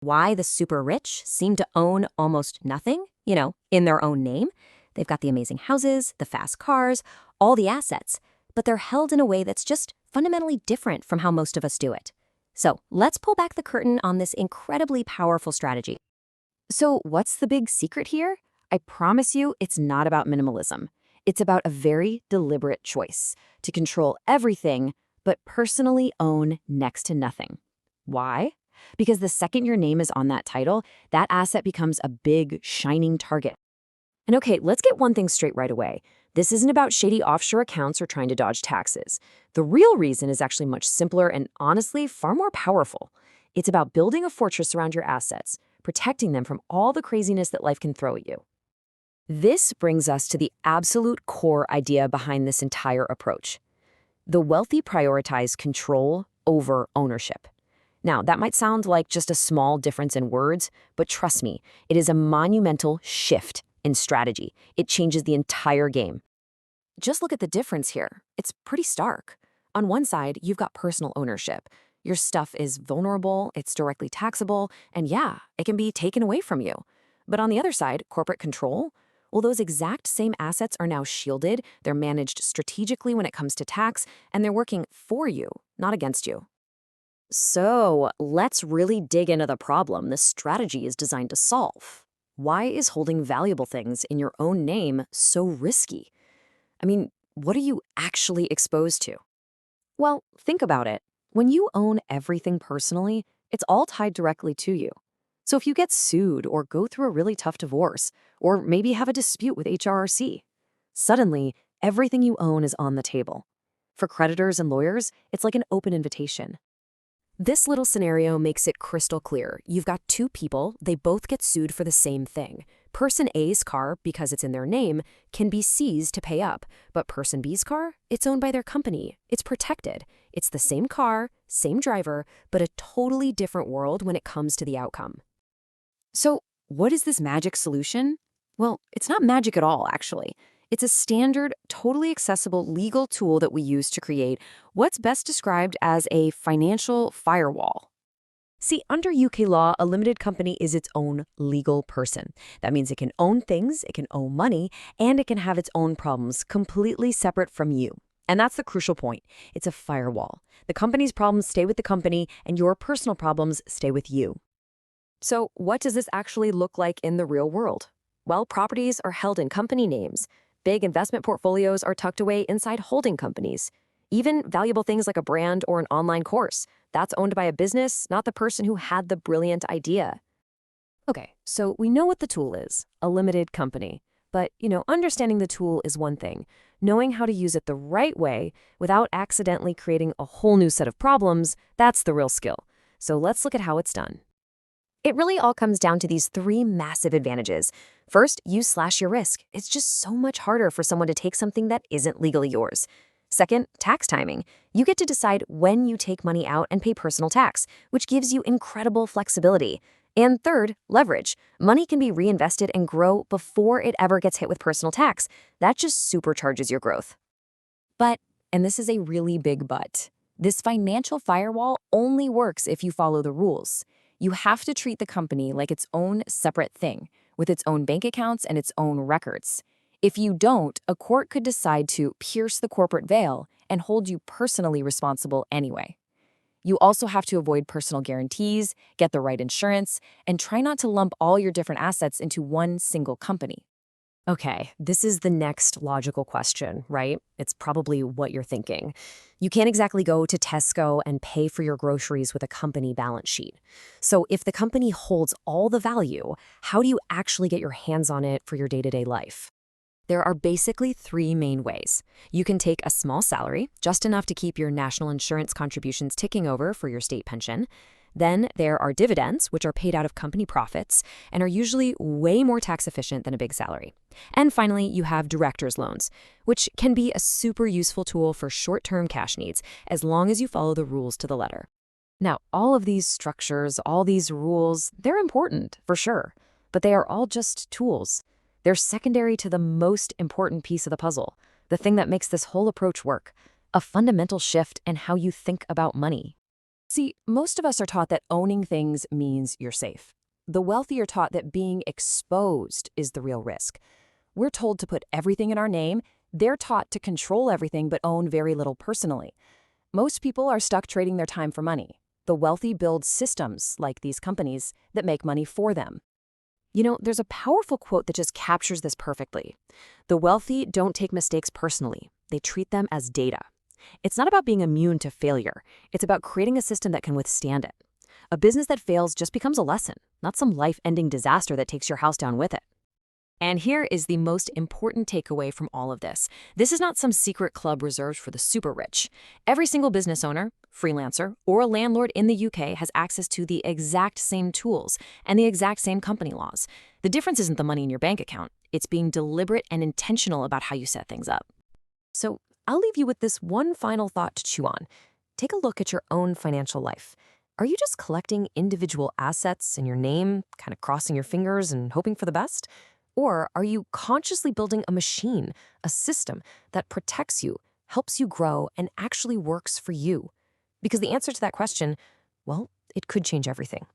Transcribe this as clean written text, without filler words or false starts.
Why the super rich seem to own almost nothing, in their own name. They've got the amazing houses, the fast cars, all the assets, but they're held in a way that's just fundamentally different from how most of us do it. So let's pull back the curtain on this incredibly powerful strategy. So what's the big secret here? I promise you it's not about minimalism. It's about a very deliberate choice to control everything, but personally own next to nothing. Why? Because the second your name is on that title, that asset becomes a big, shining target. And okay, let's get one thing straight right away. This isn't about shady offshore accounts or trying to dodge taxes. The real reason is actually much simpler and honestly far more powerful. It's about building a fortress around your assets, protecting them from all the craziness that life can throw at you. This brings us to the absolute core idea behind this entire approach. The wealthy prioritize control over ownership. Now, that might sound like just a small difference in words, but trust me, it is a monumental shift in strategy. It changes the entire game. Just look at the difference here. It's pretty stark. On one side, you've got personal ownership. Your stuff is vulnerable, it's directly taxable, and yeah, it can be taken away from you. But on the other side, corporate control, well, those exact same assets are now shielded, they're managed strategically when it comes to tax, and they're working for you, not against you. So let's really dig into the problem this strategy is designed to solve. Why is holding valuable things in your own name so risky? I mean, what are you actually exposed to? Well, think about it. When you own everything personally, it's all tied directly to you. So if you get sued or go through a really tough divorce, or maybe have a dispute with HRRC, suddenly everything you own is on the table. For creditors and lawyers, it's like an open invitation. This little scenario makes it crystal clear. You've got two people, they both get sued for the same thing. Person A's car, because it's in their name, can be seized to pay up, but Person B's car, it's owned by their company. It's protected. It's the same car, same driver, but a totally different world when it comes to the outcome. So, what is this magic solution? Well, it's not magic at all, actually. It's a standard, totally accessible legal tool that we use to create what's best described as a financial firewall. See, under UK law, a limited company is its own legal person. That means it can own things, it can own money, and it can have its own problems completely separate from you. And that's the crucial point. It's a firewall. The company's problems stay with the company, and your personal problems stay with you. So, what does this actually look like in the real world? Well, properties are held in company names. Big investment portfolios are tucked away inside holding companies. Even valuable things like a brand or an online course, that's owned by a business, not the person who had the brilliant idea. Okay, so we know what the tool is, a limited company. But, understanding the tool is one thing. Knowing how to use it the right way without accidentally creating a whole new set of problems, that's the real skill. So let's look at how it's done. It really all comes down to these three massive advantages. First, you slash your risk. It's just so much harder for someone to take something that isn't legally yours. Second, tax timing. You get to decide when you take money out and pay personal tax, which gives you incredible flexibility. And third, leverage. Money can be reinvested and grow before it ever gets hit with personal tax. That just supercharges your growth. But, and this is a really big but, this financial firewall only works if you follow the rules. You have to treat the company like its own separate thing, with its own bank accounts and its own records. If you don't, a court could decide to pierce the corporate veil and hold you personally responsible anyway. You also have to avoid personal guarantees, get the right insurance, and try not to lump all your different assets into one single company. Okay, this is the next logical question, right? It's probably what you're thinking. You can't exactly go to Tesco and pay for your groceries with a company balance sheet. So if the company holds all the value, how do you actually get your hands on it for your day-to-day life? There are basically three main ways. You can take a small salary, just enough to keep your national insurance contributions ticking over for your state pension. Then there are dividends, which are paid out of company profits and are usually way more tax efficient than a big salary. And finally, you have director's loans, which can be a super useful tool for short-term cash needs, as long as you follow the rules to the letter. Now, all of these structures, all these rules, they're important, for sure, but they are all just tools. They're secondary to the most important piece of the puzzle, the thing that makes this whole approach work, a fundamental shift in how you think about money. See, most of us are taught that owning things means you're safe. The wealthy are taught that being exposed is the real risk. We're told to put everything in our name. They're taught to control everything but own very little personally. Most people are stuck trading their time for money. The wealthy build systems, like these companies, that make money for them. There's a powerful quote that just captures this perfectly. The wealthy don't take mistakes personally. They treat them as data. It's not about being immune to failure. It's about creating a system that can withstand it. A business that fails just becomes a lesson, not some life-ending disaster that takes your house down with it. And here is the most important takeaway from all of this. This is not some secret club reserved for the super rich. Every single business owner, freelancer, or a landlord in the UK has access to the exact same tools and the exact same company laws. The difference isn't the money in your bank account. It's being deliberate and intentional about how you set things up. So I'll leave you with this one final thought to chew on. Take a look at your own financial life. Are you just collecting individual assets in your name, kind of crossing your fingers and hoping for the best? Or are you consciously building a machine, a system that protects you, helps you grow, and actually works for you? Because the answer to that question, well, it could change everything.